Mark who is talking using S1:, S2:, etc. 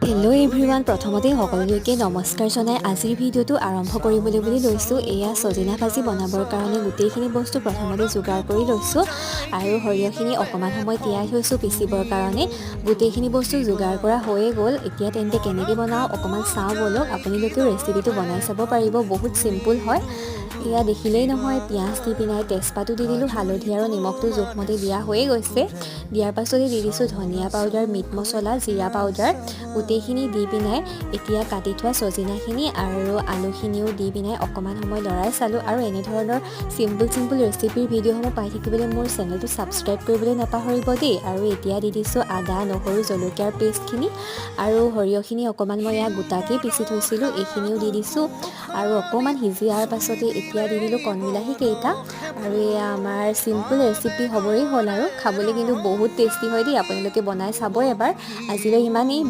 S1: Hello' everyone, প্ৰথমতে সকলোলৈকে নমস্কাৰ জনাই আজিৰ ভিডিঅ'টো আৰম্ভ কৰিবলৈ বুলি লৈছোঁ। এয়া ছজিনা ভাজি বনাবৰ কাৰণে গোটেইখিনি বস্তু প্ৰথমতে যোগাৰ কৰি লৈছোঁ আৰু সৰিয়হখিনি অকণমান সময় তিয়াই থৈছোঁ পিচিবৰ কাৰণে। গোটেইখিনি বস্তু যোগাৰ কৰা হৈয়ে গ'ল। এতিয়া তেন্তে কেনেকৈ বনাওঁ অকণমান চাওঁ ব'লক। আপোনালোকেও ৰেচিপিটো বনাই চাব পাৰিব, বহুত চিম্পুল হয়। এয়া দেখিলেই নহয়, পিঁয়াজ দি পিনাই তেজপাতো দি দিলোঁ, হালধি আৰু নিমখটো জোখমতে দিয়া হৈয়ে গৈছে। দিয়াৰ পাছতে দি দিছোঁ ধনিয়া পাউডাৰ, মিট মছলা, জিৰা পাউডাৰ, গোটেইখিনি দি পিনাই এতিয়া কাটি থোৱা ছজিনাখিনি আৰু আলুখিনিও দি পিনাই অকণমান সময় লৰাই চালোঁ। আৰু এনেধৰণৰ চিম্পুল ৰেচিপিৰ ভিডিঅ'সমূহ পাই থাকিবলৈ মোৰ চেনেলটো ছাবস্ক্ৰাইব কৰিবলৈ নাপাহৰিব দেই। আৰু এতিয়া দি দিছোঁ আদা, নহৰু, জলকীয়াৰ পেষ্টখিনি আৰু সৰিয়হখিনি অকণমান মই ইয়াক গোটাকৈ পিচি থৈছিলোঁ, এইখিনিও দি দিছোঁ। আৰু অকণমান সিজিয়াৰ পাছতে এতিয়া দি দিলোঁ কণবিলাহী কেইটা। আৰু এয়া আমাৰ চিম্পুল ৰেচিপি হ'বৰেই হ'ল আৰু খাবলৈ কিন্তু বহুত টেষ্টি হয় দেই। আপোনালোকে বনাই চাব এবাৰ। আজিলৈ ইমানেই।